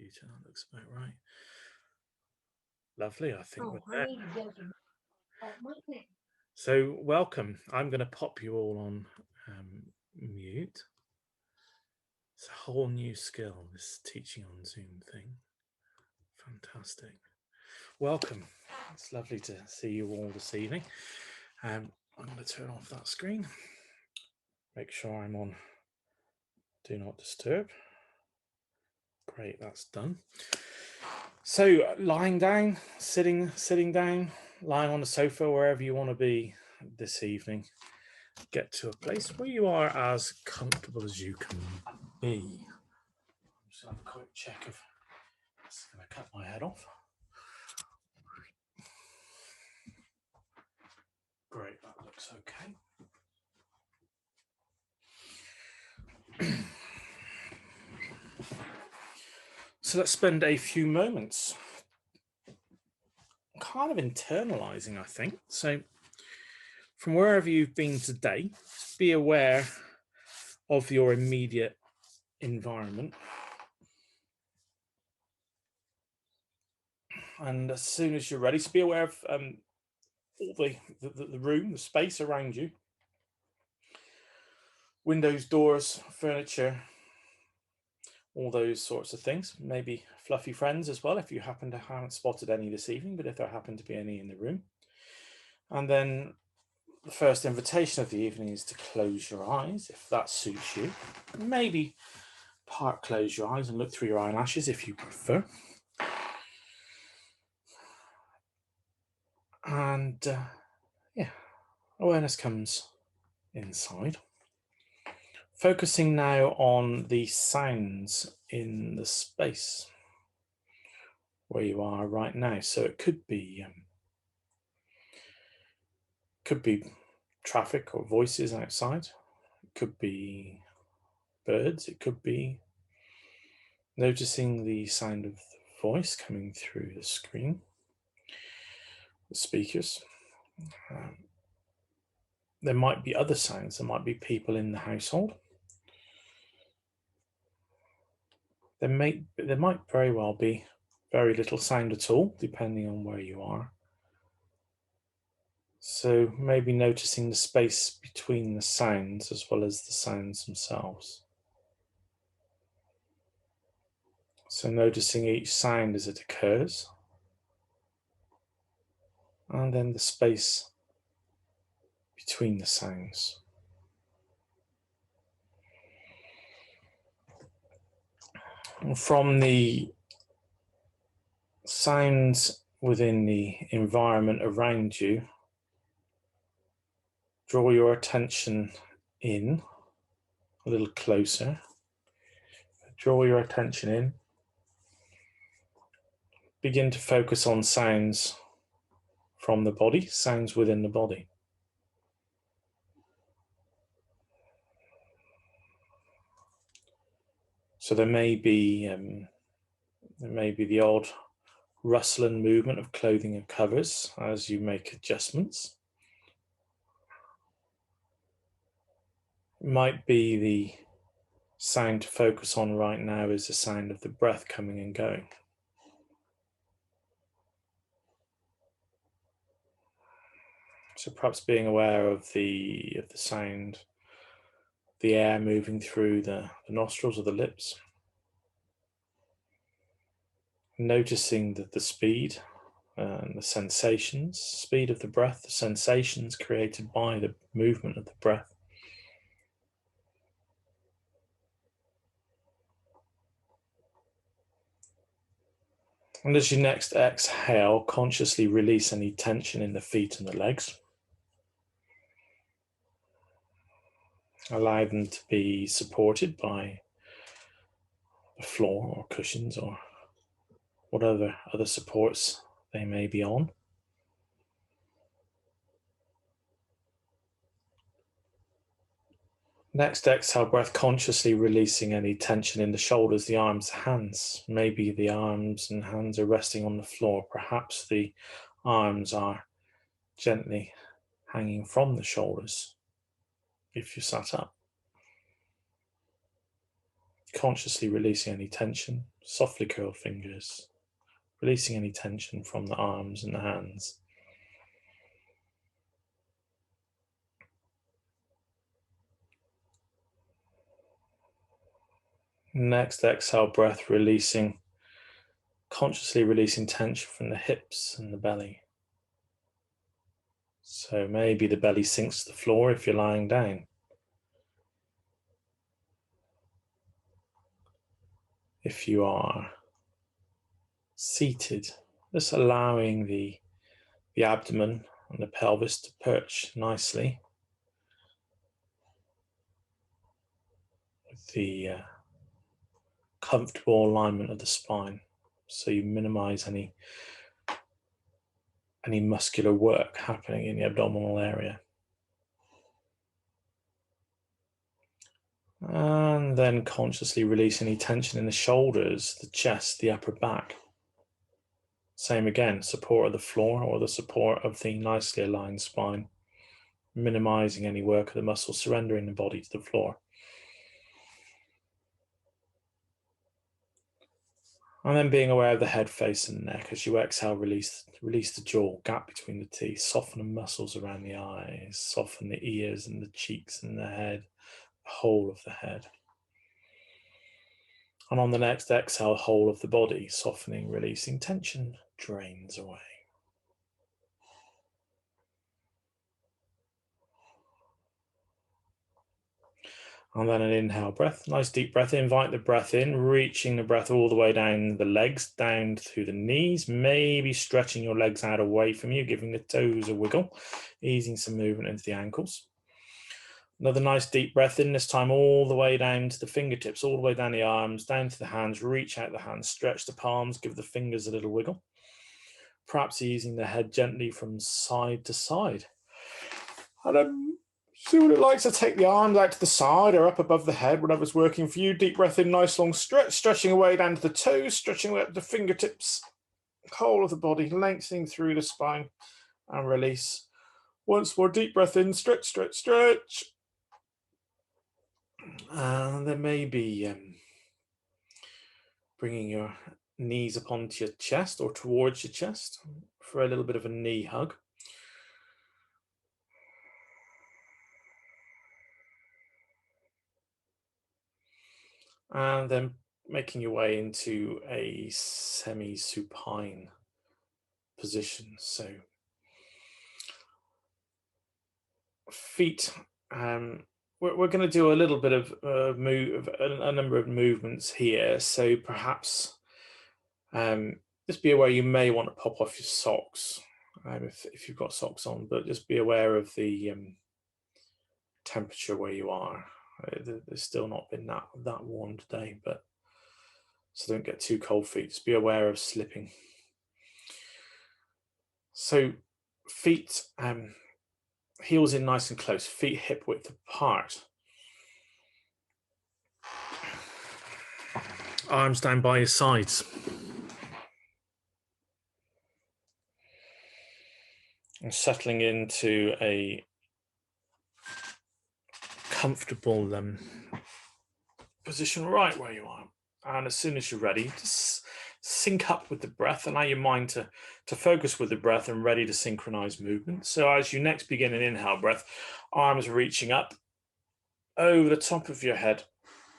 computer. That looks about right. Lovely, I think we're I there. need to go to my So welcome. I'm going to pop you all on mute. It's a whole new skill, this teaching on Zoom thing. Fantastic. Welcome. It's lovely to see you all this evening. I'm going to turn off that screen. Make sure I'm on Do Not Disturb. Great, that's done. So lying down, sitting down, lying on the sofa, wherever you want to be this evening, get to a place where you are as comfortable as you can be. I'm just going to have a quick check if it's going to cut my head off. Great, that looks okay. So let's spend a few moments kind of internalizing, I think. So from wherever you've been today, just be aware of your immediate environment. And as soon as you're ready, just be aware of all the room, the space around you. Windows, doors, furniture, all those sorts of things. Maybe fluffy friends as well, if you haven't spotted any this evening, but if there happen to be any in the room. And then the first invitation of the evening is to close your eyes, if that suits you. Maybe close your eyes and look through your eyelashes if you prefer. And yeah, awareness comes inside. Focusing now on the sounds in the space where you are right now. So it could be traffic or voices outside. It could be birds. It could be noticing the sound of the voice coming through the screen, the speakers. There might be other sounds. There might be people in the household. There might very well be very little sound at all, depending on where you are. So maybe noticing the space between the sounds as well as the sounds themselves. So noticing each sound as it occurs, and then the space between the sounds. And from the sounds within the environment around you, draw your attention in a little closer. Draw your attention in. Begin to focus on sounds from the body, sounds within the body. So there may be the odd rustle and movement of clothing and covers as you make adjustments. It might be the sound to focus on right now is the sound of the breath coming and going. So perhaps being aware of the sound, the air moving through the nostrils or the lips. Noticing that the speed and the sensations, speed of the breath, the sensations created by the movement of the breath. And as you next exhale, consciously release any tension in the feet and the legs. Allow them to be supported by the floor or cushions or whatever other supports they may be on. Next exhale breath, consciously releasing any tension in the shoulders, the arms, the hands. Maybe the arms and hands are resting on the floor. Perhaps the arms are gently hanging from the shoulders if you sat up. consciously releasing any tension, softly curled fingers, releasing any tension from the arms and the hands. Next exhale breath, consciously releasing tension from the hips and the belly. So maybe the belly sinks to the floor if you're lying down. If you are seated, just allowing the abdomen and the pelvis to perch nicely with the comfortable alignment of the spine, so you minimize any muscular work happening in the abdominal area. And then consciously release any tension in the shoulders, the chest, the upper back. Same again, support of the floor or the support of the nicely aligned spine, minimizing any work of the muscles, surrendering the body to the floor. And then being aware of the head, face, and neck. As you exhale, release the jaw, gap between the teeth, soften the muscles around the eyes, soften the ears and the cheeks and the head, the whole of the head. And on the next exhale, whole of the body, softening, releasing tension, drains away. And then an inhale breath, nice deep breath. Invite the breath in, reaching the breath all the way down the legs, down through the knees, maybe stretching your legs out away from you, giving the toes a wiggle, easing some movement into the ankles. Another nice deep breath in, this time all the way down to the fingertips, all the way down the arms, down to the hands, reach out the hands, stretch the palms, give the fingers a little wiggle. Perhaps easing the head gently from side to side. And see what it likes to take the arms out to the side or up above the head, whatever's working for you. Deep breath in, nice long stretch, stretching away down to the toes, stretching away up to the fingertips, whole of the body, lengthening through the spine, and release. Once more, deep breath in, stretch, stretch, stretch. And then maybe bringing your knees up onto your chest or towards your chest for a little bit of a knee hug. And then making your way into a semi-supine position. So feet, we're going to do a little bit of a number of movements here. So perhaps just be aware you may want to pop off your socks if you've got socks on, but just be aware of the temperature where you are. There's still not been that warm today, but so don't get too cold feet. Just be aware of slipping. So feet, heels in nice and close, feet hip width apart. Arms down by your sides. And settling into a comfortable position right where you are. And as soon as you're ready, just sync up with the breath. Allow your mind to focus with the breath and ready to synchronize movement. So as you next begin an inhale breath, arms reaching up over the top of your head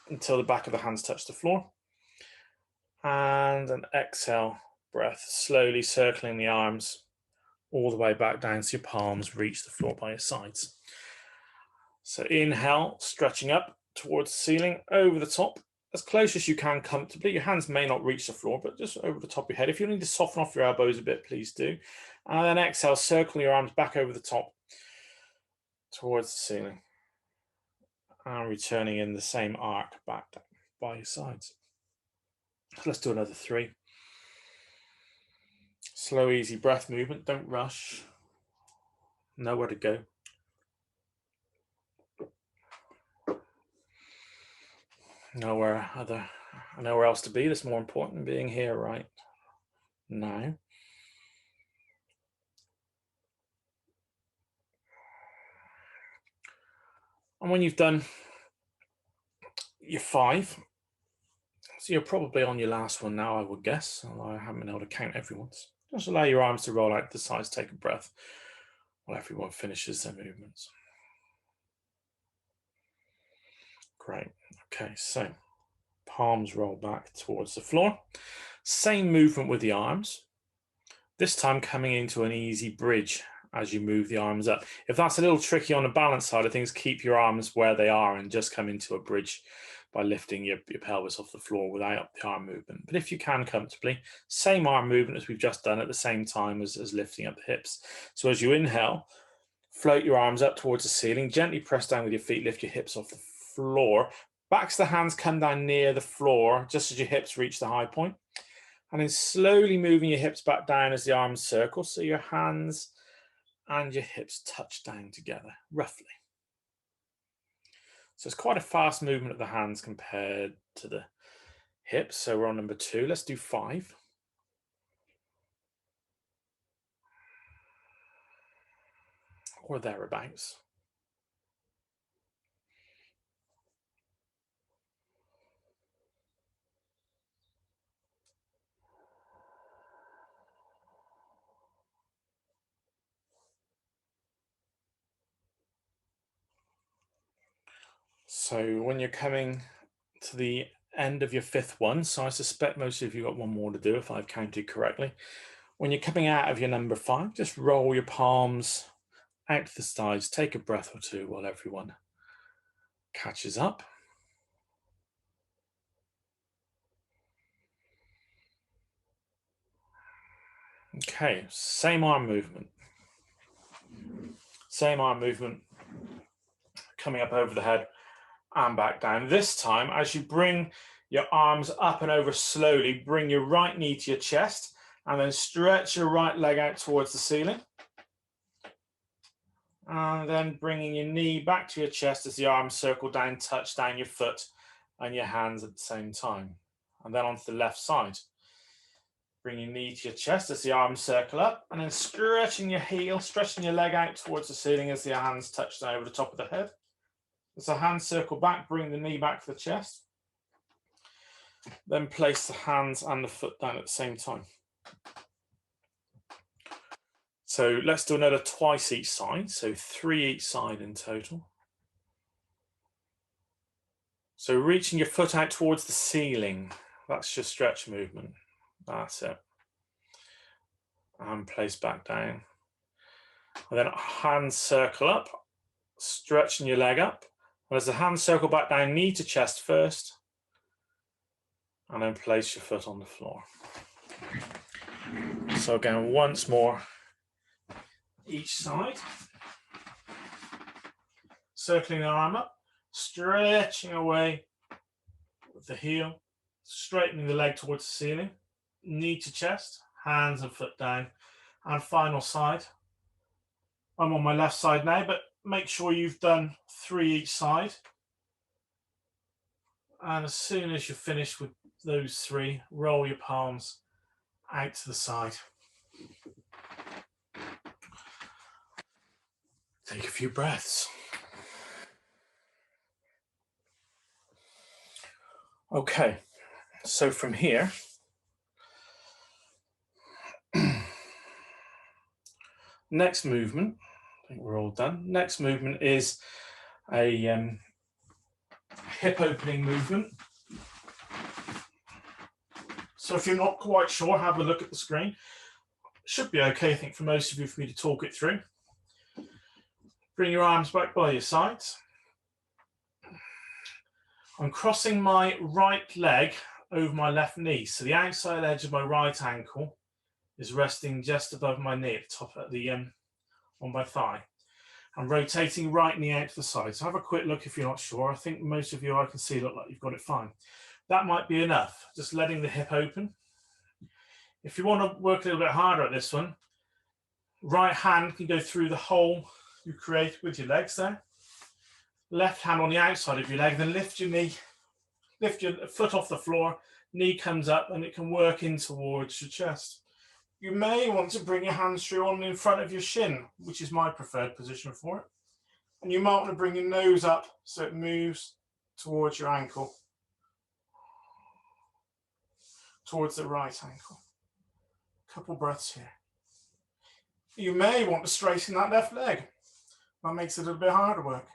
until the back of the hands touch the floor. And an exhale breath, slowly circling the arms all the way back down so your palms reach the floor by your sides. So inhale, stretching up towards the ceiling, over the top, as close as you can comfortably. Your hands may not reach the floor, but just over the top of your head. If you need to soften off your elbows a bit, please do. And then exhale, circle your arms back over the top towards the ceiling. And returning in the same arc back down by your sides. Let's do another 3. Slow, easy breath movement. Don't rush. Nowhere to go. Nowhere else to be. That's more important than being here right now. And when you've done your 5, So you're probably on your last one now, I would guess, although I haven't been able to count everyone's. Just allow your arms to roll out to the sides, take a breath while everyone finishes their movements. Great. Okay, so palms roll back towards the floor. Same movement with the arms. This time coming into an easy bridge as you move the arms up. If that's a little tricky on the balance side of things, keep your arms where they are and just come into a bridge by lifting your pelvis off the floor without the arm movement. But if you can comfortably, same arm movement as we've just done at the same time as lifting up the hips. So as you inhale, float your arms up towards the ceiling, gently press down with your feet, lift your hips off the floor. Backs of the hands come down near the floor just as your hips reach the high point. And then slowly moving your hips back down as the arms circle, so your hands and your hips touch down together, roughly. So it's quite a fast movement of the hands compared to the hips. So we're on number 2. Let's do 5. Or thereabouts. So when you're coming to the end of your 5th one, so I suspect most of you got one more to do if I've counted correctly. When you're coming out of your number 5, just roll your palms out to the sides, take a breath or two while everyone catches up. Okay, same arm movement. Same arm movement, coming up over the head and back down. This time, as you bring your arms up and over slowly, bring your right knee to your chest and then stretch your right leg out towards the ceiling. And then bringing your knee back to your chest as the arms circle down, touch down your foot and your hands at the same time. And then onto the left side. Bring your knee to your chest as the arms circle up, and then stretching your heel, stretching your leg out towards the ceiling as the hands touch down over the top of the head. As the hands circle back, bring the knee back to the chest. Then place the hands and the foot down at the same time. So let's do another twice each side, so 3 each side in total. So reaching your foot out towards the ceiling, that's your stretch movement. That's it. And place back down. And then hands circle up, stretching your leg up. And as the hands circle back down, knee to chest first. And then place your foot on the floor. So again, once more, each side. Circling the arm up, stretching away with the heel, straightening the leg towards the ceiling, knee to chest, hands and foot down. And final side. I'm on my left side now, but make sure you've done 3 each side. And as soon as you're finished with those 3, roll your palms out to the side. Take a few breaths. Okay, so from here, next movement, I think we're all done. Next movement is a hip opening movement. So if you're not quite sure, have a look at the screen. Should be okay, I think, for most of you, for me to talk it through. Bring your arms back by your sides. I'm crossing my right leg over my left knee. So the outside edge of my right ankle is resting just above my knee at the top of the on my thigh. I'm rotating right knee out to the side. So have a quick look if you're not sure. I think most of you I can see look like you've got it fine. That might be enough. Just letting the hip open. If you want to work a little bit harder at this one, right hand can go through the hole you create with your legs there. Left hand on the outside of your leg, then lift your knee, lift your foot off the floor, knee comes up and it can work in towards your chest. You may want to bring your hands through on in front of your shin, which is my preferred position for it. And you might want to bring your nose up so it moves towards your ankle. towards the right ankle. Couple breaths here. You may want to straighten that left leg. That makes it a little bit harder work.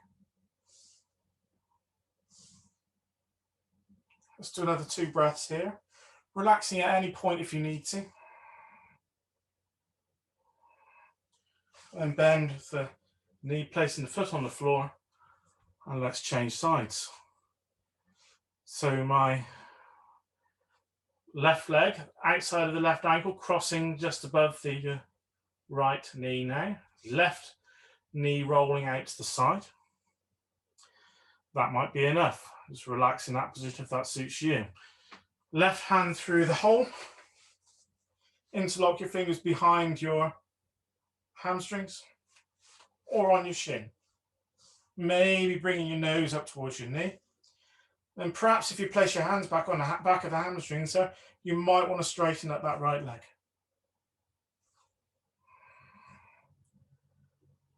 Let's do another 2 breaths here. Relaxing at any point if you need to. And bend the knee, placing the foot on the floor. And let's change sides. So my left leg, outside of the left ankle, crossing just above the right knee now. Left knee rolling out to the side. That might be enough. Just relax in that position if that suits you. Left hand through the hole. Interlock your fingers behind your hamstrings or on your shin. Maybe bringing your nose up towards your knee. And perhaps if you place your hands back on the back of the hamstrings there, you might want to straighten up that right leg.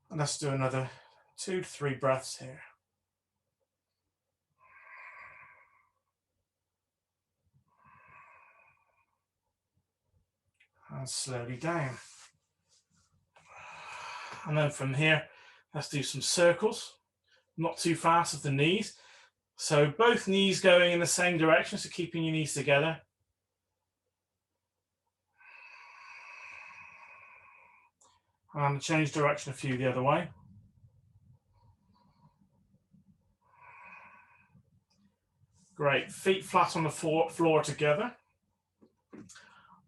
And let's do another 2 to 3 breaths here. And slowly down. And then from here, let's do some circles. Not too fast with the knees. So both knees going in the same direction, so keeping your knees together. And change direction a few the other way. Great, feet flat on the floor together.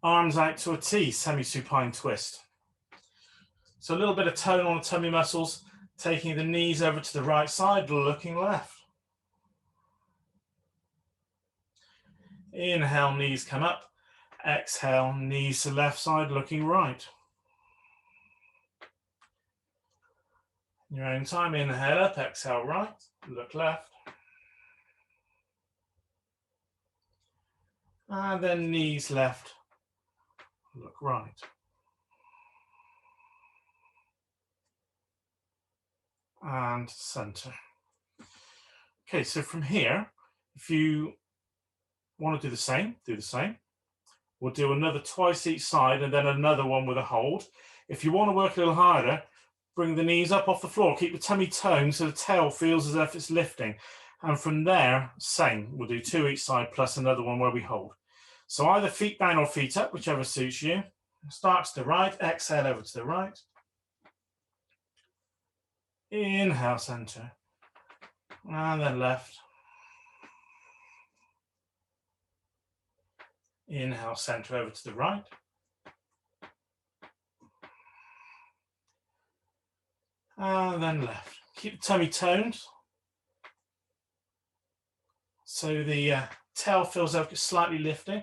Arms out to a T, semi-supine twist. So a little bit of tone on the tummy muscles, taking the knees over to the right side, looking left. Inhale, knees come up. Exhale, knees to left side, looking right. Your own time, inhale up, exhale right, look left. And then knees left, look right. And center. Okay, so from here, if you want to do the same, do the same. We'll do another twice each side and then another one with a hold. If you want to work a little harder, bring the knees up off the floor, keep the tummy toned so the tail feels as if it's lifting. And from there, same, we'll do 2 each side plus another one where we hold. So either feet down or feet up, whichever suits you. Start to the right, exhale over to the right. Inhale, center. And then left. Inhale, center over to the right. And then left. Keep the tummy toned. So the tail feels like it's slightly lifting.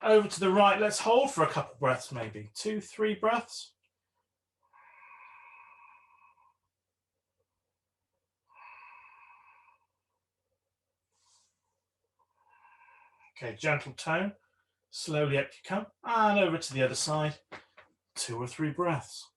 Over to the right, let's hold for a couple breaths maybe. 2, 3 breaths. Okay, gentle tone. Slowly up you come. And over to the other side. 2 or 3 breaths.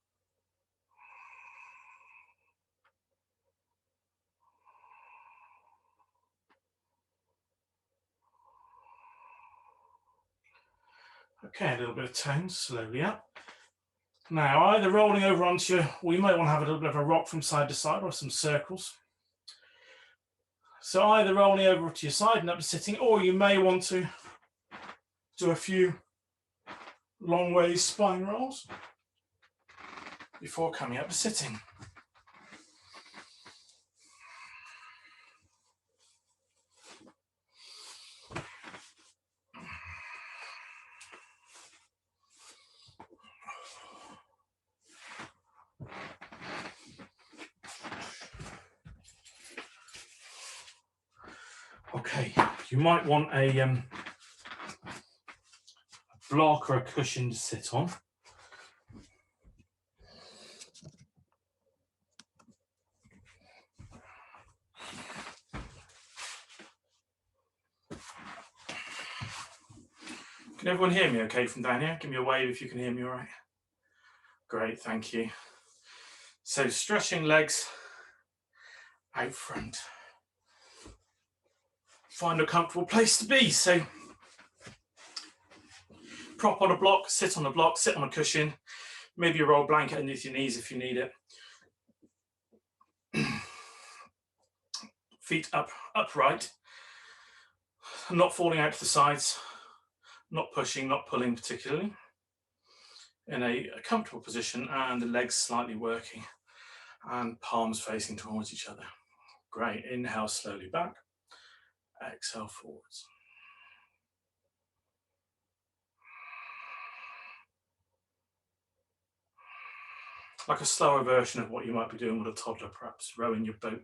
Okay, a little bit of tone, slowly up. Now, either rolling over onto your, we might want to have a little bit of a rock from side to side or some circles. So either rolling over to your side and up to sitting, or you may want to do a few long ways spine rolls before coming up to sitting. Okay, you might want a block or a cushion to sit on. Can everyone hear me okay from down here? Give me a wave if you can hear me all right. Great, thank you. So stretching legs out front. Find a comfortable place to be. So prop on a block, sit on a cushion, maybe a roll blanket underneath your knees if you need it. Feet upright, not falling out to the sides, not pushing, not pulling particularly. In a comfortable position, and the legs slightly working and palms facing towards each other. Great. Inhale slowly back, exhale forwards. Like a slower version of what you might be doing with a toddler, perhaps rowing your boat.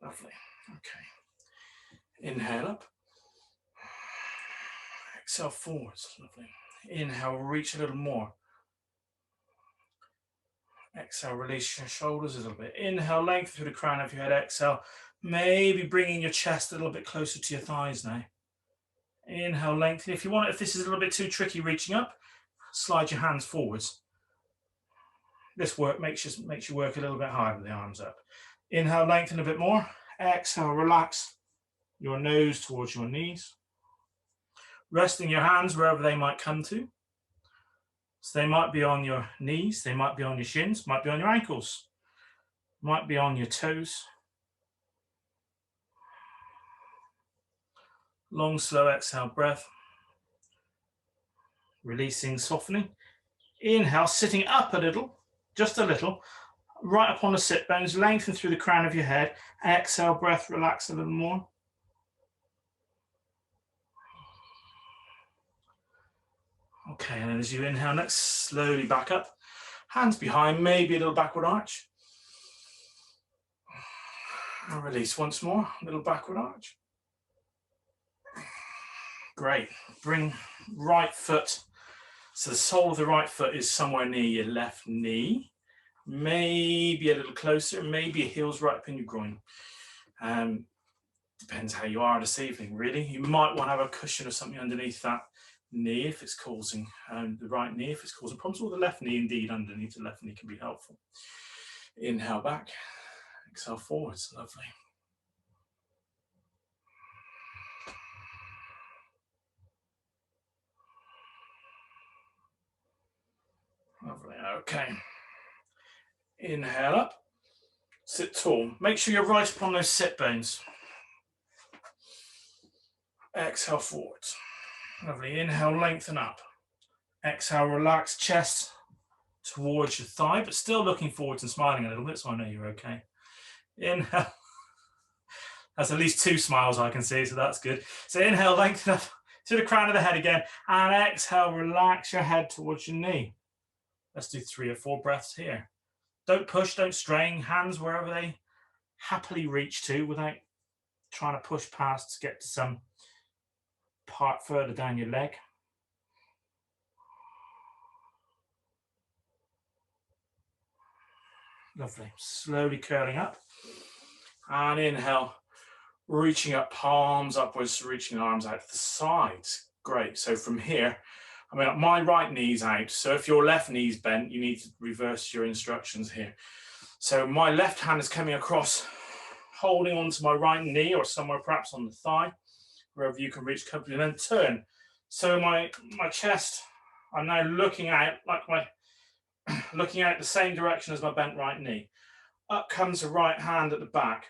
Lovely. Okay. Inhale up. Exhale forwards. Lovely. Inhale, reach a little more. Exhale, release your shoulders a little bit. Inhale, lengthen through the crown of your head. Exhale, maybe bringing your chest a little bit closer to your thighs now. Inhale, lengthen. If you want, if this is a little bit too tricky reaching up, slide your hands forwards. This work makes you work a little bit harder with the arms up. Inhale, lengthen a bit more. Exhale, relax your nose towards your knees. Resting your hands wherever they might come to. So they might be on your knees, they might be on your shins, might be on your ankles, might be on your toes. Long, slow exhale breath. Releasing, softening. Inhale, sitting up a little, just a little, right up on the sit bones, lengthen through the crown of your head. Exhale, breath, relax a little more. Okay, and then as you inhale, next, slowly back up. Hands behind, maybe a little backward arch. And release once more, a little backward arch. Great. Bring right foot. So the sole of the right foot is somewhere near your left knee. Maybe a little closer, maybe your heel's right up in your groin. Depends how you are this evening, really. You might want to have a cushion or something underneath that knee if it's causing, the right knee if it's causing problems, or the left knee indeed underneath the left knee can be helpful. Inhale back, exhale forwards, lovely. Lovely, okay. Inhale up, sit tall. Make sure you're right upon those sit bones. Exhale forwards. Lovely, inhale, lengthen up. Exhale, relax chest towards your thigh, but still looking forwards and smiling a little bit, so I know you're okay. Inhale. That's at least 2 smiles I can see, so that's good. So inhale, lengthen up to the crown of the head again, and exhale, relax your head towards your knee. Let's do 3 or 4 breaths here. Don't push, don't strain, hands wherever they happily reach to without trying to push past to get to some part further down your leg. Lovely. Slowly curling up. And inhale, reaching up, palms upwards, reaching arms out to the sides. Great. So from here, I mean, my right knee's out. So if your left knee's bent, you need to reverse your instructions here. So my left hand is coming across, holding onto my right knee or somewhere perhaps on the thigh, wherever you can reach comfortably, and then turn. So my chest, I'm now looking out looking out the same direction as my bent right knee. Up comes the right hand at the back.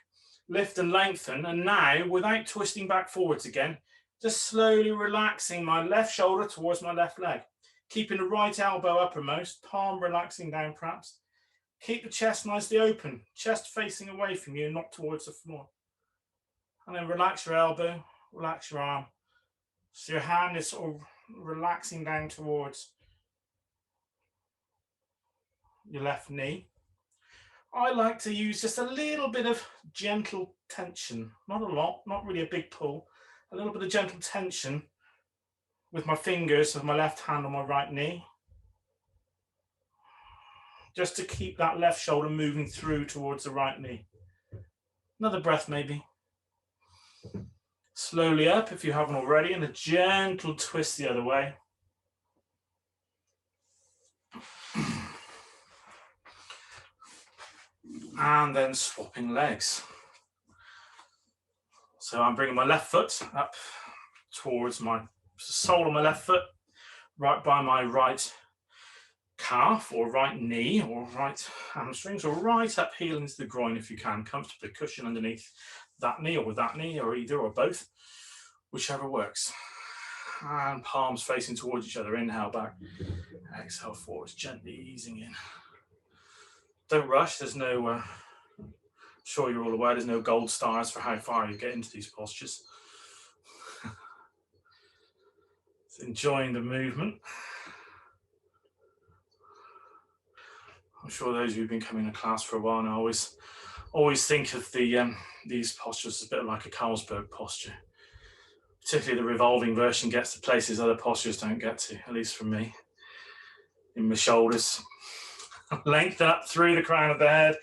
Lift and lengthen, and now, without twisting back forwards again, just slowly relaxing my left shoulder towards my left leg. Keeping the right elbow uppermost, palm relaxing down perhaps. Keep the chest nicely open, chest facing away from you, not towards the floor. And then relax your elbow, relax your arm. So your hand is sort of relaxing down towards your left knee. I like to use just a little bit of gentle tension, not a lot, not really a big pull, a little bit of gentle tension with my fingers of my left hand on my right knee, just to keep that left shoulder moving through towards the right knee. Another breath maybe. Slowly up if you haven't already, and a gentle twist the other way. And then swapping legs. So I'm bringing my left foot up towards my sole of my left foot, right by my right calf or right knee or right hamstrings, or right up heel into the groin if you can, comfortably cushion underneath that knee or with that knee, or either or both, whichever works. And palms facing towards each other. Inhale back, exhale forwards, gently easing in. Don't rush. There's no, I'm sure you're all aware, there's no gold stars for how far you get into these postures. Enjoying the movement. I'm sure those of you who've been coming to class for a while now always think of these postures as a bit like a Carlsberg posture. Particularly the revolving version gets to places other postures don't get to, at least for me. In my shoulders. Lengthen up through the crown of the head.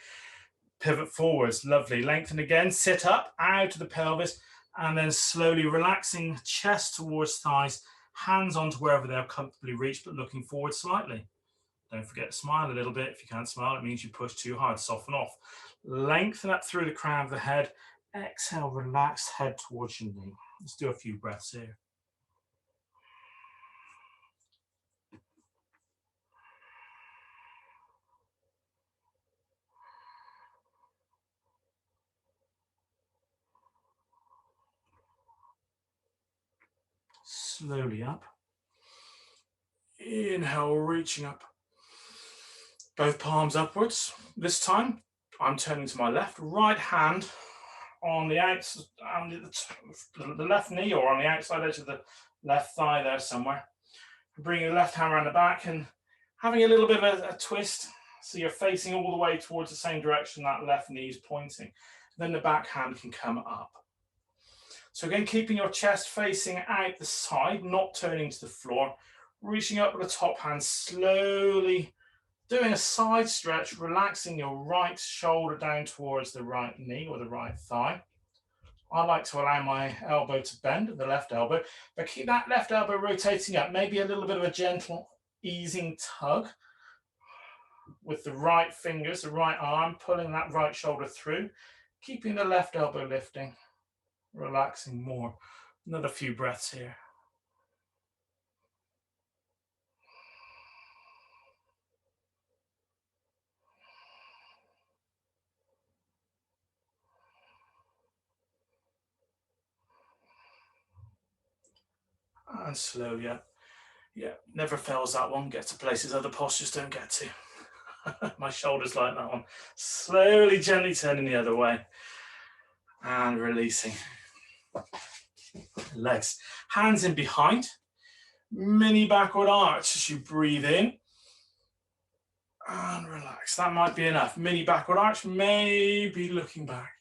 Pivot forwards, lovely. Lengthen again, sit up, out of the pelvis, and then slowly relaxing chest towards thighs, hands onto wherever they'll comfortably reach, but looking forward slightly. Don't forget to smile a little bit. If you can't smile, it means you push too hard. Soften off. Lengthen up through the crown of the head. Exhale, relax, head towards your knee. Let's do a few breaths here. Slowly up. Inhale, reaching up. Both palms upwards. This time, I'm turning to my left. Right hand on the outside, the left knee, or on the outside edge of the left thigh there somewhere. Bringing the left hand around the back and having a little bit of a twist. So you're facing all the way towards the same direction that left knee is pointing. Then the back hand can come up. So again, keeping your chest facing out the side, not turning to the floor. Reaching up with the top hand, slowly doing a side stretch, relaxing your right shoulder down towards the right knee or the right thigh. I like to allow my elbow to bend, the left elbow, but keep that left elbow rotating up. Maybe a little bit of a gentle easing tug with the right fingers, the right arm, pulling that right shoulder through, keeping the left elbow lifting, relaxing more. Another few breaths here. And slowly up. Yeah, never fails that one. Get to places other postures don't get to. My shoulders like that one. Slowly, gently turning the other way. And releasing. Legs. Hands in behind. Mini backward arch as you breathe in. And relax. That might be enough. Mini backward arch, maybe looking back.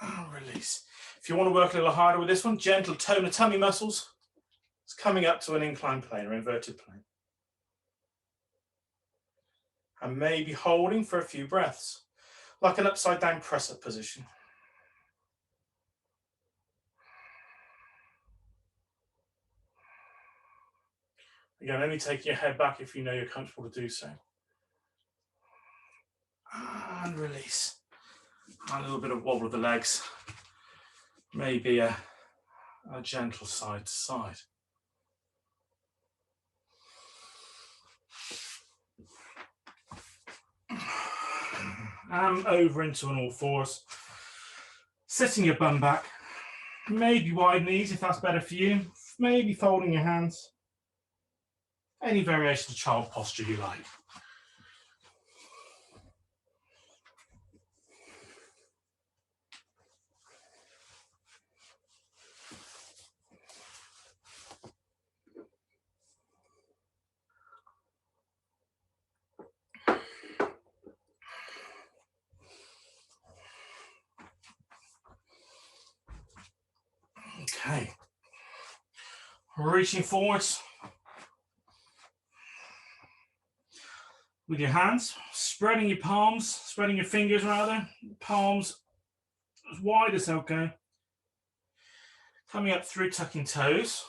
And release. If you want to work a little harder with this one, gentle tone of tummy muscles. It's coming up to an inclined plane or inverted plane. And maybe holding for a few breaths, like an upside down press up position. Again, only taking your head back if you know you're comfortable to do so. And release. And a little bit of wobble of the legs. Maybe a gentle side to side. And over into an all fours. Sitting your bum back. Maybe wide knees if that's better for you. Maybe folding your hands. Any variation of child posture you like. Okay. Reaching forwards. With your hands, spreading your palms, spreading your fingers rather, palms as wide as okay. Coming up through tucking toes.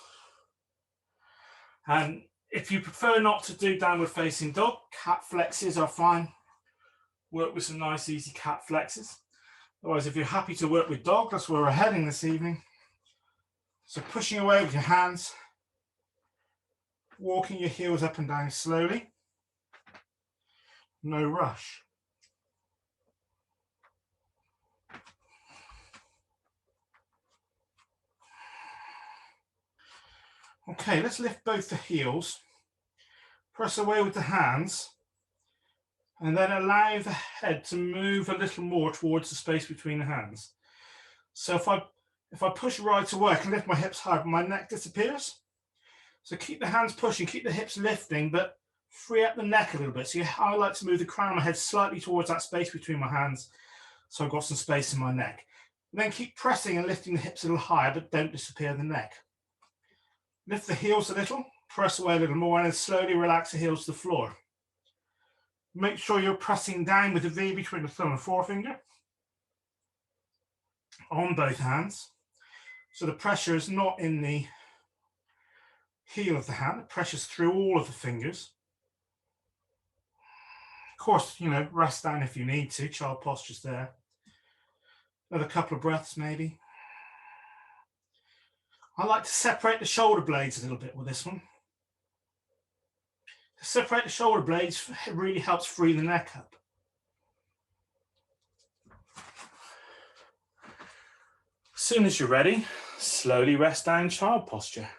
And if you prefer not to do downward facing dog, cat flexes are fine. work with some nice easy cat flexes. Otherwise, if you're happy to work with dog, that's where we're heading this evening. So pushing away with your hands, walking your heels up and down slowly, no rush. Okay, let's lift both the heels, press away with the hands, and then allow the head to move a little more towards the space between the hands. So if I push right away, I can lift my hips high, but my neck disappears. So keep the hands pushing, keep the hips lifting, but free up the neck a little bit. So I like to move the crown of my head slightly towards that space between my hands, so I've got some space in my neck. And then keep pressing and lifting the hips a little higher, but don't disappear the neck. Lift the heels a little, press away a little more, and then slowly relax the heels to the floor. Make sure you're pressing down with the V between the thumb and forefinger on both hands. So the pressure is not in the heel of the hand, the pressure's through all of the fingers. Of course, rest down if you need to, child posture's there. Another couple of breaths maybe. I like to separate the shoulder blades a little bit with this one. To separate the shoulder blades, it really helps free the neck up. As soon as you're ready, slowly rest down, child posture.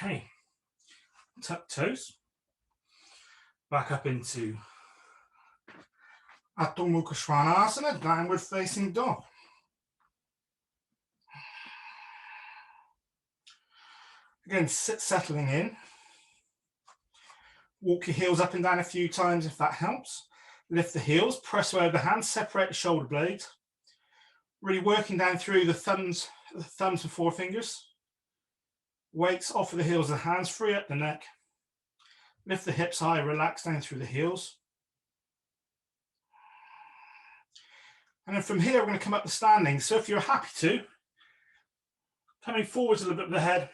Okay, tuck toes, back up into Adho Mukha Svanasana, downward facing dog. Again, settling in. Walk your heels up and down a few times if that helps. Lift the heels, press away with the hands, separate the shoulder blades. Really working down through the thumbs and forefingers. Weights off of the heels of the hands, free up the neck. Lift the hips high, relax down through the heels. And then from here, we're going to come up to standing. So if you're happy to, coming forwards a little bit with the head,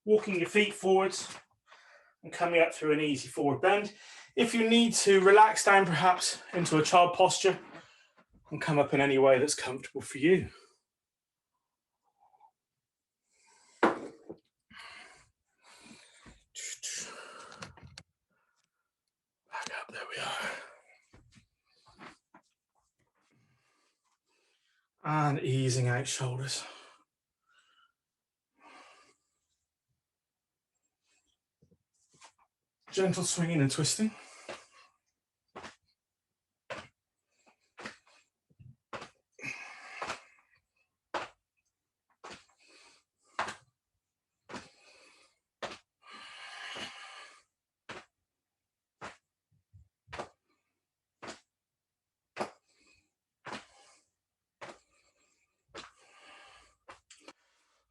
walking your feet forwards and coming up through an easy forward bend. If you need to relax down perhaps into a child posture and come up in any way that's comfortable for you. Back up, there we are. And easing out shoulders. Gentle swinging and twisting.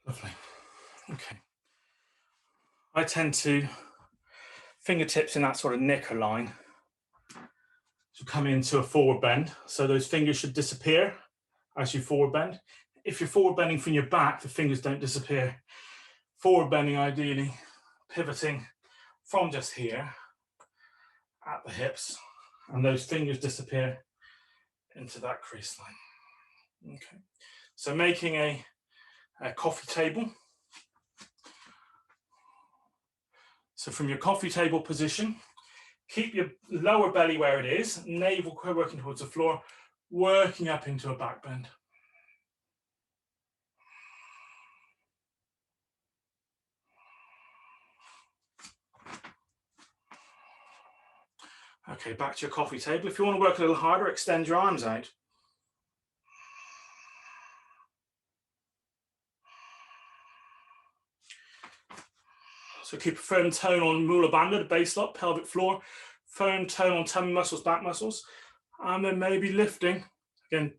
Lovely. Okay. I tend to fingertips in that sort of knicker line to come into a forward bend. So those fingers should disappear as you forward bend. If you're forward bending from your back, the fingers don't disappear. Forward bending, ideally, pivoting from just here at the hips, and those fingers disappear into that crease line. Okay. So making a coffee table. So from your coffee table position, keep your lower belly where it is, navel working towards the floor, working up into a back bend. Okay, back to your coffee table. If you want to work a little harder, extend your arms out. So keep a firm tone on Mula Bandha, the base lock, pelvic floor, firm tone on tummy muscles, back muscles, and then maybe lifting. Again,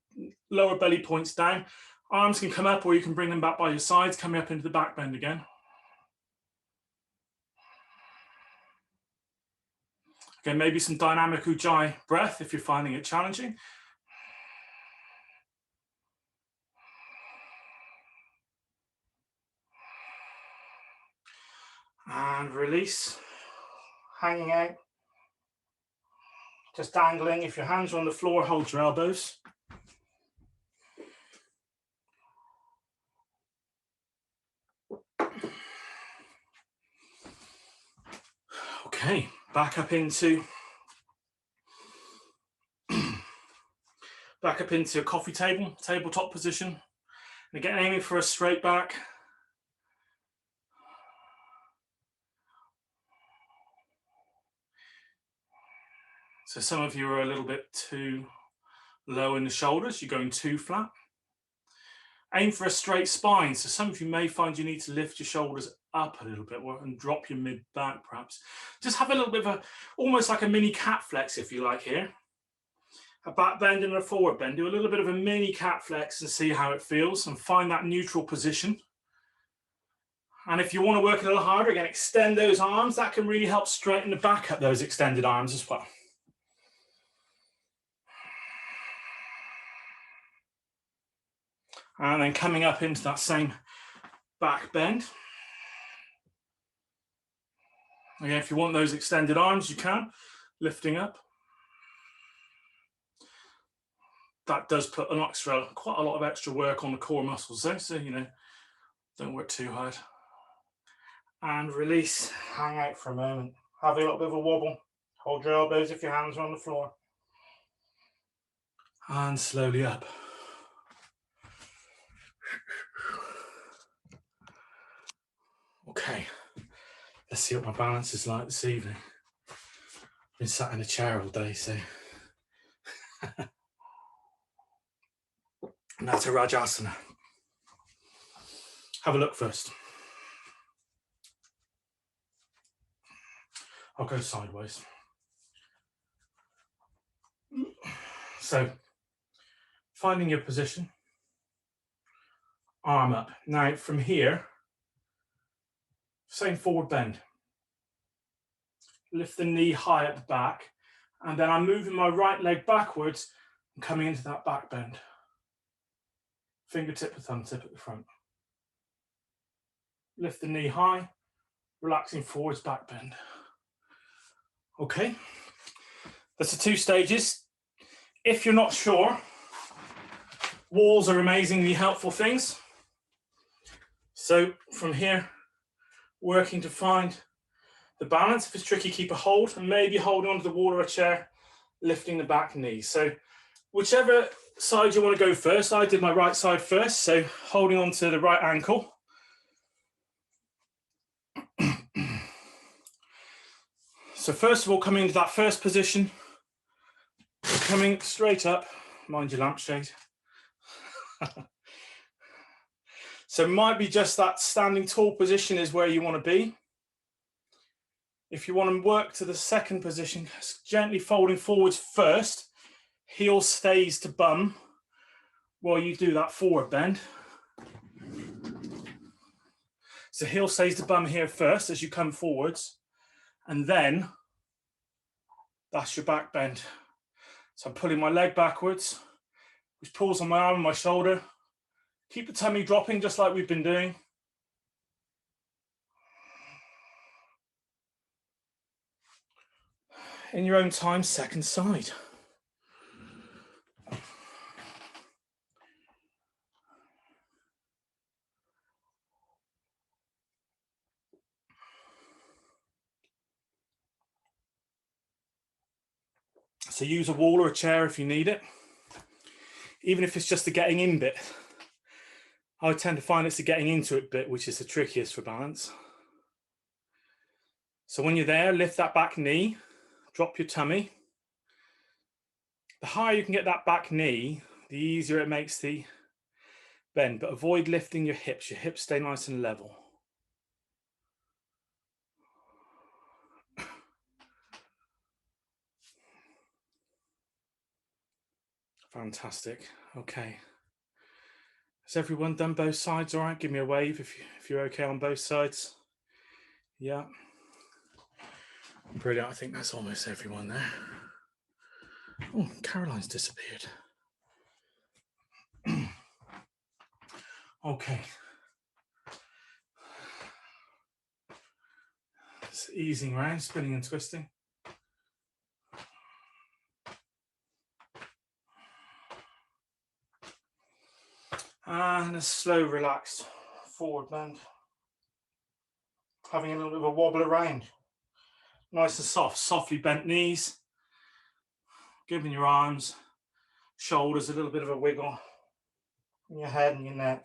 lower belly points down. Arms can come up or you can bring them back by your sides, coming up into the back bend again. Again, maybe some dynamic ujjayi breath if you're finding it challenging. And release, hanging out, just dangling. If your hands are on the floor, hold your elbows. Okay, back up into a coffee table, tabletop position. And again, aiming for a straight back. So some of you are a little bit too low in the shoulders, you're going too flat. Aim for a straight spine. So some of you may find you need to lift your shoulders up a little bit and drop your mid back perhaps. Just have a little bit of almost like a mini cat flex if you like here. A back bend and a forward bend. Do a little bit of a mini cat flex and see how it feels and find that neutral position. And if you want to work a little harder, again, extend those arms. That can really help straighten the back up, those extended arms as well. And then coming up into that same back bend. Again, if you want those extended arms, you can, lifting up. That does put quite a lot of extra work on the core muscles though, so, you know, don't work too hard. And release, hang out for a moment. Have a little bit of a wobble. Hold your elbows if your hands are on the floor. And slowly up. Okay, let's see what my balance is like this evening. Been sat in a chair all day, so. And that's a Rajasana. Have a look first. I'll go sideways. So, finding your position, arm up. Now from here, same forward bend. Lift the knee high at the back, and then I'm moving my right leg backwards and coming into that back bend. Fingertip to thumb tip at the front. Lift the knee high, relaxing forwards, back bend. Okay, that's the 2 stages. If you're not sure, walls are amazingly helpful things. So from here, working to find the balance. If it's tricky, keep a hold and maybe holding onto the wall or a chair, lifting the back knee. So whichever side you want to go first. I did my right side first, so holding on to the right ankle. So first of all, coming into that first position, coming straight up, mind your lampshade. So it might be just that standing tall position is where you want to be. If you want to work to the second position, gently folding forwards first, heel stays to bum while you do that forward bend. So heel stays to bum here first as you come forwards, and then that's your back bend. So I'm pulling my leg backwards, which pulls on my arm and my shoulder. Keep the tummy dropping just like we've been doing. In your own time, second side. So use a wall or a chair if you need it, even if it's just the getting in bit. I tend to find it's the getting into it bit which is the trickiest for balance. So when you're there, lift that back knee, drop your tummy. The higher you can get that back knee, the easier it makes the bend, but avoid lifting your hips. Your hips stay nice and level. Fantastic. Okay. Has everyone done both sides all right? Give me a wave if you're okay on both sides. Yeah. Brilliant. I think that's almost everyone there. Oh, Caroline's disappeared. Okay. It's easing around, spinning and twisting. And a slow, relaxed forward bend. Having a little bit of a wobble around. Nice and soft, softly bent knees. Giving your arms, shoulders a little bit of a wiggle. In your head and your neck.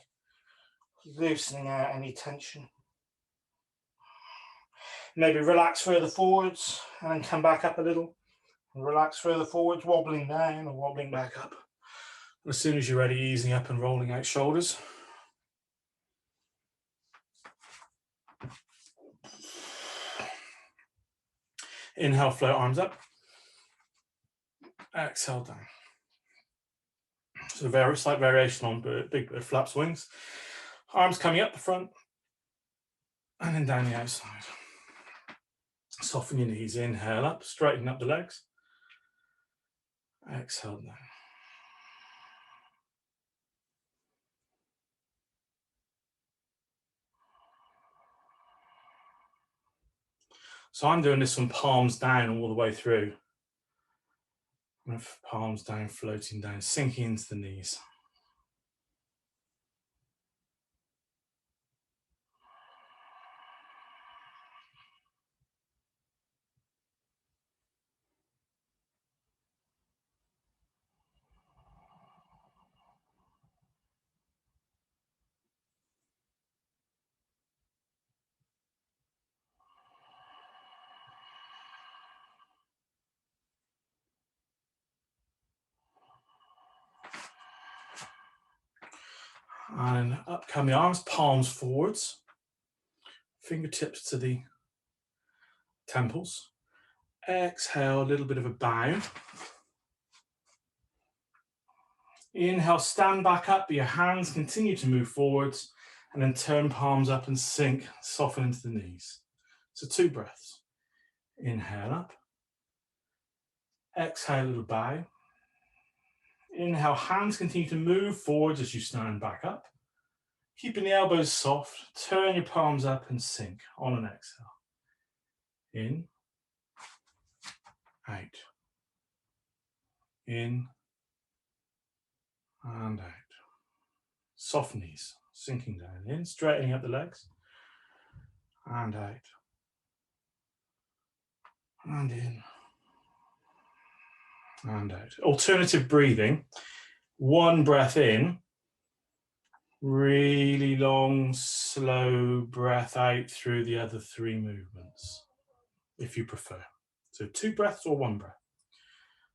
Loosening out any tension. Maybe relax further forwards and then come back up a little. And relax further forwards, wobbling down and wobbling back up. And as soon as you're ready, easing up and rolling out shoulders. Inhale, float arms up. Exhale down. So a very slight variation on big bird flaps wings. Arms coming up the front and then down the outside. Soften your knees. Inhale up, straighten up the legs. Exhale down. So I'm doing this from palms down all the way through. Palms down, floating down, sinking into the knees. And up come the arms, palms forwards, fingertips to the temples. Exhale, a little bit of a bow. Inhale, stand back up, but your hands continue to move forwards, and then turn palms up and sink, soften into the knees. So 2 breaths. Inhale up. Exhale, a little bow. Inhale, hands continue to move forwards as you stand back up. Keeping the elbows soft, turn your palms up and sink on an exhale. In, out. In, and out. Soft knees, sinking down. In, straightening up the legs. And out. And in. And out. Alternative breathing. 1 breath in. Really long, slow breath out through the other 3 movements, if you prefer. So 2 breaths or 1 breath.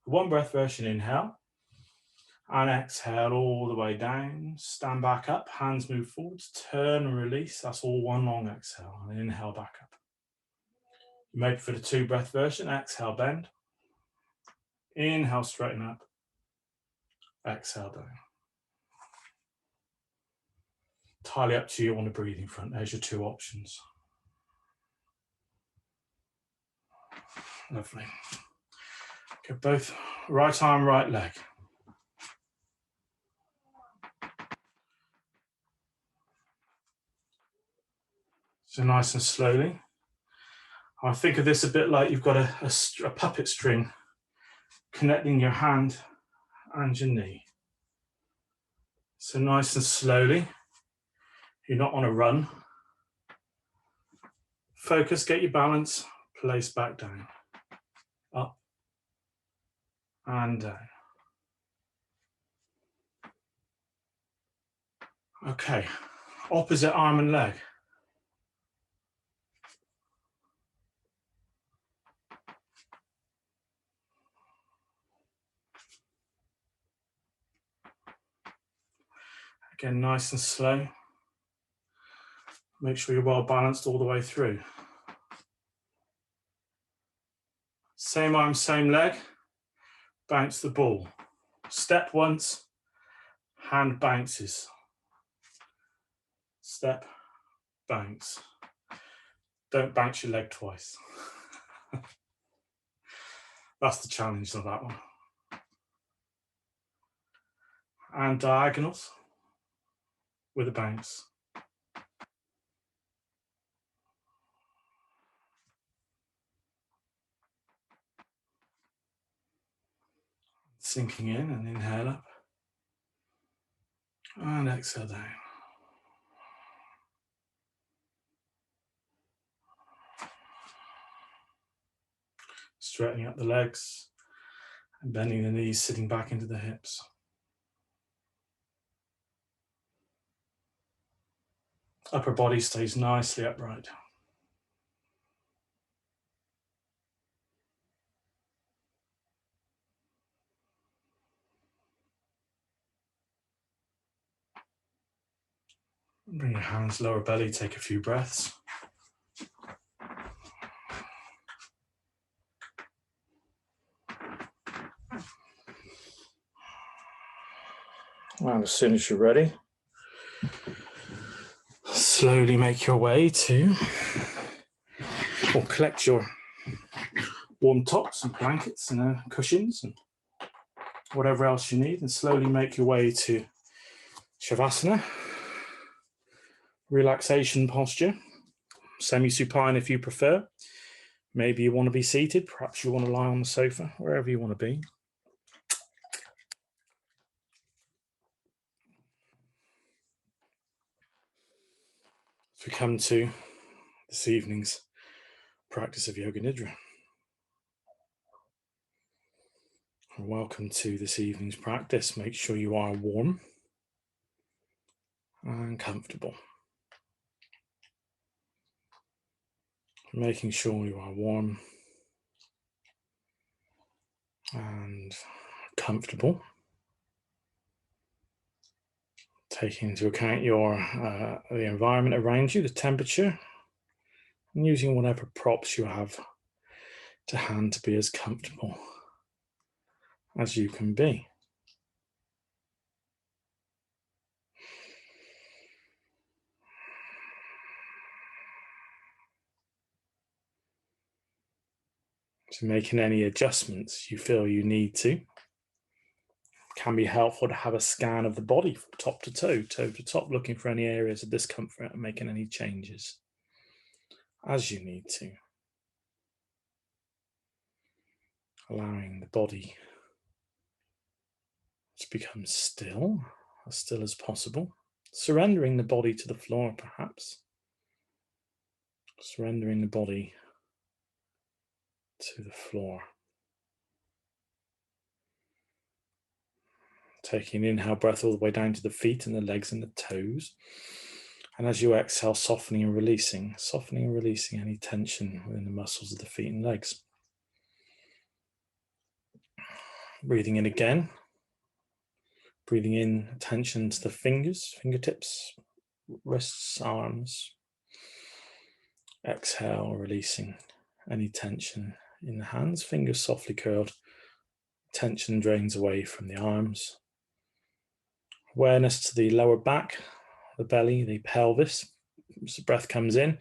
1 breath version, inhale. And exhale all the way down. Stand back up, hands move forwards, turn and release. That's all 1 long exhale. And inhale back up. Maybe for the 2 breath version, exhale, bend. Inhale, straighten up. Exhale down. Entirely up to you on the breathing front. There's your 2 options. Lovely. Okay, both right arm, right leg. So nice and slowly. I think of this a bit like you've got a puppet string connecting your hand and your knee. So nice and slowly. You're not on a run. Focus, get your balance, place back down. Up and down. Okay, opposite arm and leg. Again, nice and slow. Make sure you're well balanced all the way through. Same arm, same leg. Bounce the ball. Step once, hand bounces. Step, bounce. Don't bounce your leg twice. That's the challenge of that one. And diagonals with a bounce. Sinking in and inhale up. And exhale down. Straightening up the legs and bending the knees, sitting back into the hips. Upper body stays nicely upright. Bring your hands lower belly, take a few breaths. And as soon as you're ready, slowly make your way to, or collect your warm tops and blankets and cushions and whatever else you need, and slowly make your way to Shavasana, relaxation posture, semi-supine if you prefer. Maybe you want to be seated, perhaps you want to lie on the sofa, wherever you want to be. As we come to this evening's practice of Yoga Nidra. Welcome to this evening's practice. Make sure you are warm and comfortable. Making sure you are warm and comfortable. Taking into account your the environment around you, the temperature, and using whatever props you have to hand to be as comfortable as you can be. So making any adjustments you feel you need to. Can be helpful to have a scan of the body from top to toe to top, looking for any areas of discomfort and making any changes as you need to. Allowing the body to become still, as still as possible. Surrendering the body to the floor, perhaps. Surrendering the body to the floor. Taking an inhale breath all the way down to the feet and the legs and the toes. And as you exhale, softening and releasing any tension within the muscles of the feet and legs. Breathing in again. Breathing in attention to the fingers, fingertips, wrists, arms. Exhale, releasing any tension in the hands, fingers softly curled. Tension drains away from the arms. Awareness to the lower back, the belly, the pelvis. As the breath comes in,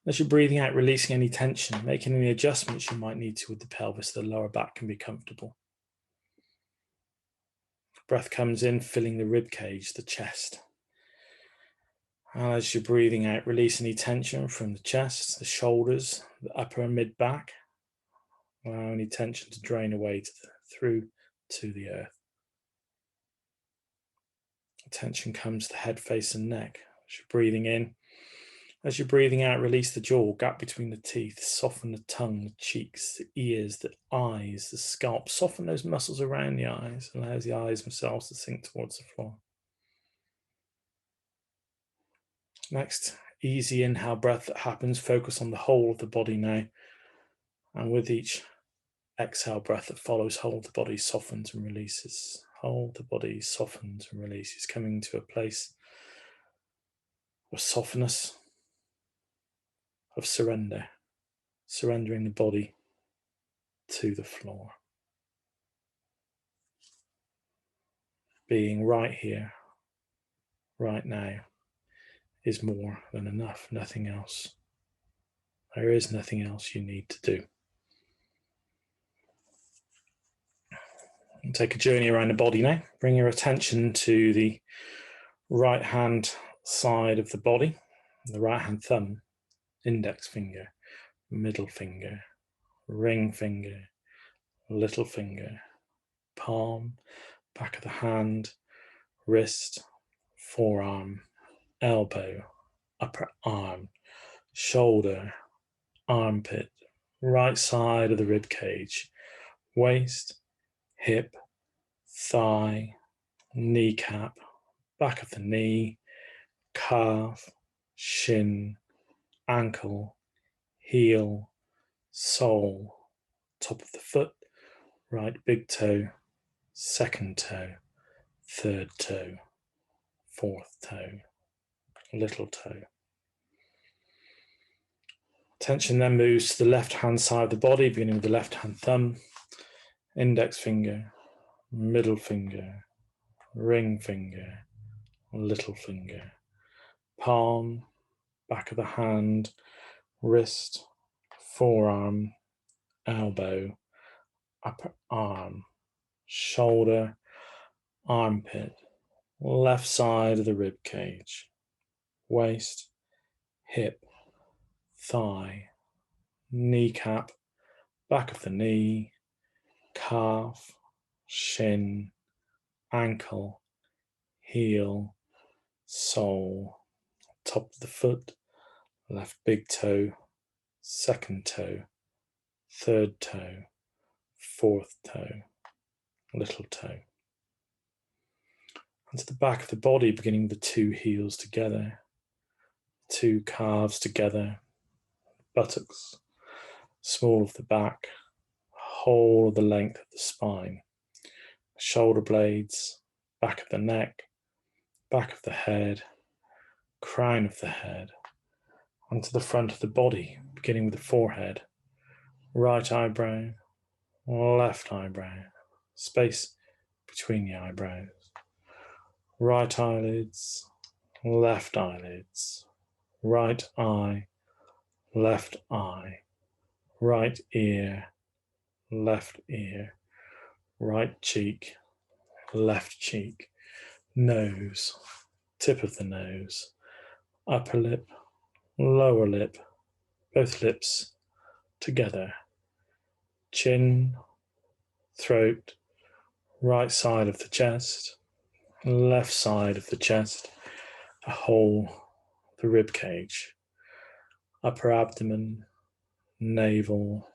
as you're breathing out, releasing any tension, making any adjustments you might need to with the pelvis, the lower back can be comfortable. Breath comes in, filling the rib cage, the chest. And as you're breathing out, release any tension from the chest, the shoulders, the upper and mid back. Allow any tension to drain away through to the earth. Tension comes to the head, face, and neck. As you're breathing in, as you're breathing out, release the jaw, gap between the teeth, soften the tongue, the cheeks, the ears, the eyes, the scalp. Soften those muscles around the eyes. Allow the eyes themselves to sink towards the floor. Next, easy inhale breath that happens. Focus on the whole of the body now. And with each exhale breath that follows, whole the body softens and releases. Whole the body softens and releases, coming to a place of softness, of surrender, surrendering the body to the floor. Being right here, right now, is more than enough. Nothing else. There is nothing else you need to do. And take a journey around the body now. Bring your attention to the right hand side of the body, the right hand thumb, index finger, middle finger, ring finger, little finger, palm, back of the hand, wrist, forearm, elbow, upper arm, shoulder, armpit, right side of the rib cage, waist, hip, thigh, kneecap, back of the knee, calf, shin, ankle, heel, sole, top of the foot, right big toe, second toe, third toe, fourth toe, little toe. Attention then moves to the left hand side of the body, beginning with the left hand thumb, index finger, middle finger, ring finger, little finger, palm, back of the hand, wrist, forearm, elbow, upper arm, shoulder, armpit, left side of the rib cage, waist, hip, thigh, kneecap, back of the knee, calf, shin, ankle, heel, sole, top of the foot, left big toe, second toe, third toe, fourth toe, little toe. Onto the back of the body, beginning with the two heels together, two calves together, buttocks, small of the back, whole of the length of the spine, shoulder blades, back of the neck, back of the head, crown of the head, onto the front of the body, beginning with the forehead, right eyebrow, left eyebrow, space between the eyebrows, right eyelids, left eyelids, right eye, left eye, right ear, left ear, right cheek, left cheek, nose, tip of the nose, upper lip, lower lip, both lips together, chin, throat, right side of the chest, left side of the chest, the whole of the rib cage, upper abdomen, navel,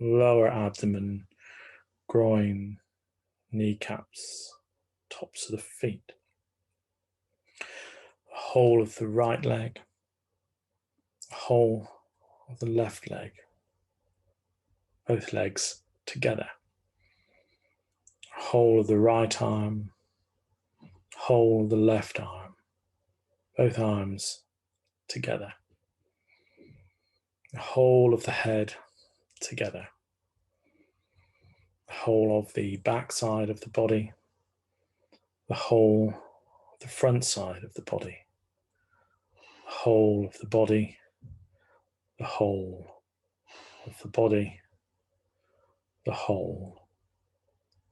lower abdomen, groin, kneecaps, tops of the feet, the whole of the right leg, the whole of the left leg, both legs together, whole of the right arm, whole of the left arm, both arms together, the whole of the head together, the whole of the back side of the body, the whole of the front side of the body, the whole of the body, the whole of the body, the whole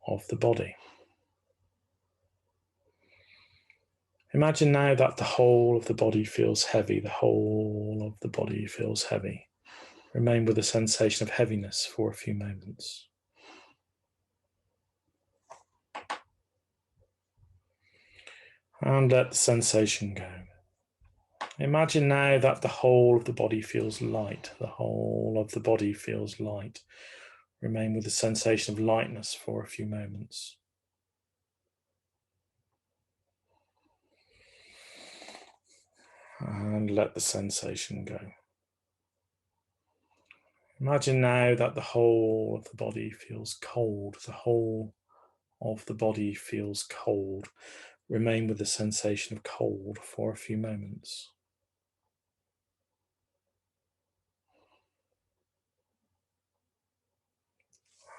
of the body. Imagine now that the whole of the body feels heavy, the whole of the body feels heavy. Remain with the sensation of heaviness for a few moments. And let the sensation go. Imagine now that the whole of the body feels light, the whole of the body feels light. Remain with the sensation of lightness for a few moments. And let the sensation go. Imagine now that the whole of the body feels cold. The whole of the body feels cold. Remain with the sensation of cold for a few moments.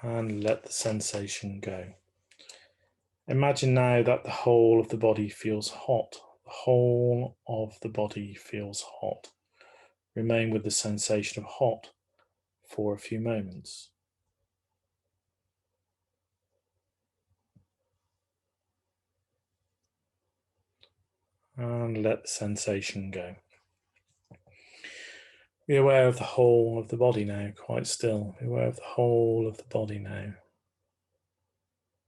And let the sensation go. Imagine now that the whole of the body feels hot. The whole of the body feels hot. Remain with the sensation of hot for a few moments. and let the sensation go. Be aware of the whole of the body now, quite still. Be aware of the whole of the body now,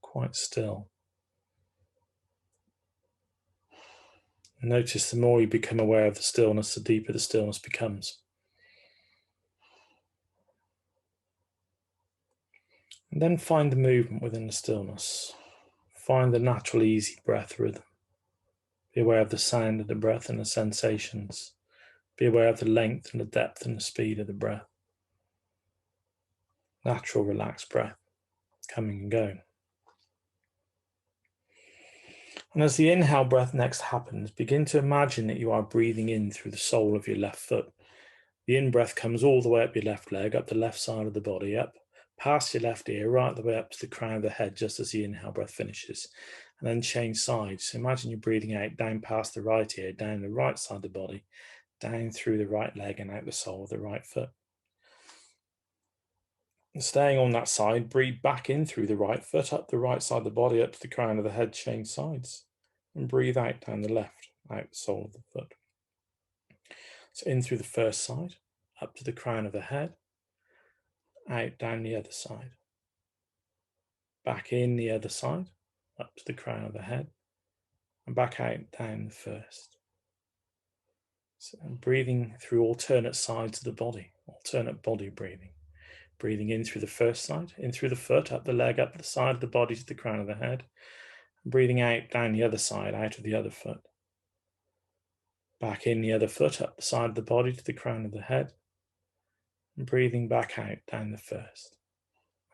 quite still. Notice the more you become aware of the stillness, the deeper the stillness becomes. And then find the movement within the stillness. Find the natural, easy breath rhythm. Be aware of the sound of the breath and the sensations. Be aware of the length and the depth and the speed of the breath. Natural, relaxed breath, coming and going. And as the inhale breath next happens, begin to imagine that you are breathing in through the sole of your left foot. The in-breath comes all the way up your left leg, up the left side of the body, up past your left ear, right the way up to the crown of the head, just as the inhale breath finishes. And then change sides. So imagine you're breathing out, down past the right ear, down the right side of the body, down through the right leg and out the sole of the right foot. And staying on that side, breathe back in through the right foot, up the right side of the body, up to the crown of the head, change sides. And breathe out down the left, out the sole of the foot. So in through the first side, up to the crown of the head, out down the other side. Back in the other side, up to the crown of the head, and back out down the first. So breathing through alternate sides of the body, alternate body breathing. Breathing in through the first side, in through the foot, up the leg, up the side of the body to the crown of the head. And breathing out down the other side, out of the other foot. Back in the other foot, up the side of the body to the crown of the head. And breathing back out down the first,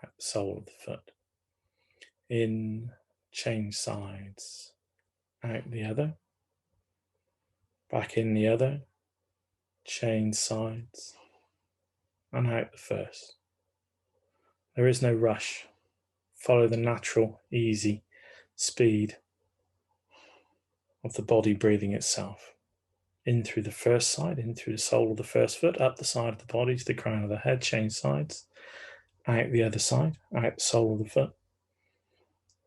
at the sole of the foot. In, change sides, out the other. Back in the other, change sides, and out the first. There is no rush. Follow the natural, easy speed of the body breathing itself. In through the first side, in through the sole of the first foot, up the side of the body to the crown of the head, change sides. Out the other side, out the sole of the foot.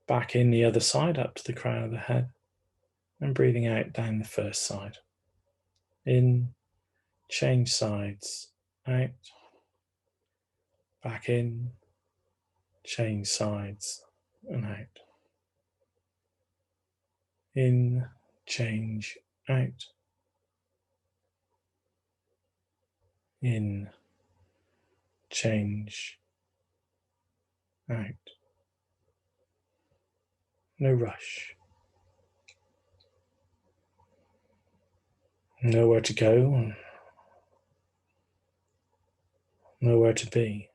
Back in the other side, up to the crown of the head. And breathing out down the first side. In, change sides, out. Back in, change sides, and out. In, change, out. In, change, out. No rush. Nowhere to go, nowhere to be,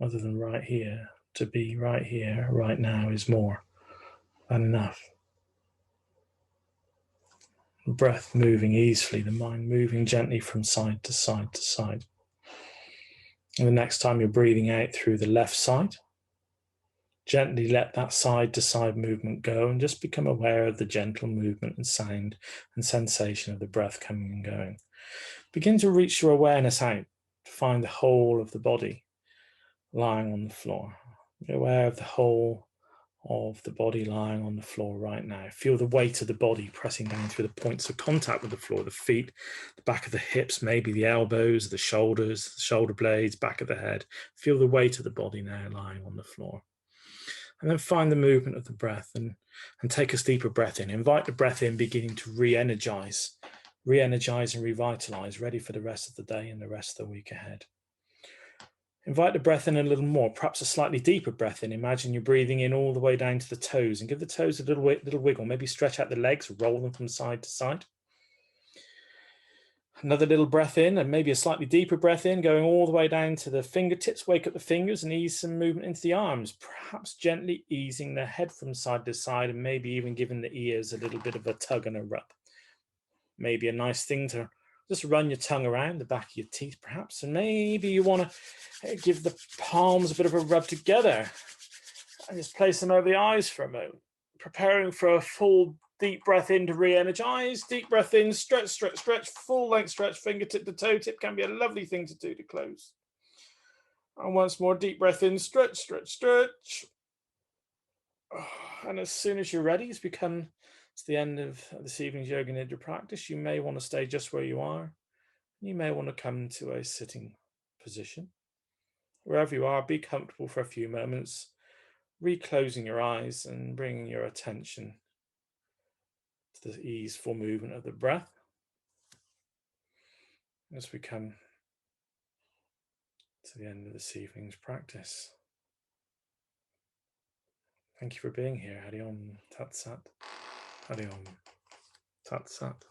other than right here. To be right here, right now is more than enough. The breath moving easily, the mind moving gently from side to side to side. And the next time you're breathing out through the left side, gently let that side to side movement go and just become aware of the gentle movement and sound and sensation of the breath coming and going. Begin to reach your awareness out to find the whole of the body lying on the floor. Be aware of the whole of the body lying on the floor right now. Feel the weight of the body pressing down through the points of contact with the floor, the feet, the back of the hips, maybe the elbows, the shoulders, the shoulder blades, back of the head. Feel the weight of the body now lying on the floor. And then find the movement of the breath and take a deeper breath in. Invite the breath in, beginning to re-energize and revitalize, ready for the rest of the day and the rest of the week ahead. Invite the breath in a little more, perhaps a slightly deeper breath in. Imagine you're breathing in all the way down to the toes and give the toes a little wiggle. Maybe stretch out the legs, roll them from side to side. Another little breath in and maybe a slightly deeper breath in, going all the way down to the fingertips. Wake up the fingers and ease some movement into the arms, perhaps gently easing the head from side to side and maybe even giving the ears a little bit of a tug and a rub. Maybe a nice thing to just run your tongue around the back of your teeth, perhaps, and maybe you want to give the palms a bit of a rub together and just place them over the eyes for a moment, preparing for a full deep breath in to re-energize. Deep breath in, stretch, stretch, stretch, full length stretch, fingertip to toe tip can be a lovely thing to do to close. And once more, deep breath in, stretch, stretch, stretch. And as soon as you're ready, become It's the end of this evening's Yoga Nidra practice. You may want to stay just where you are. You may want to come to a sitting position. Wherever you are, be comfortable for a few moments, reclosing your eyes and bringing your attention to the easeful movement of the breath as we come to the end of this evening's practice. Thank you for being here. Hari Om Tat Sat. Hari Om Tat Sat.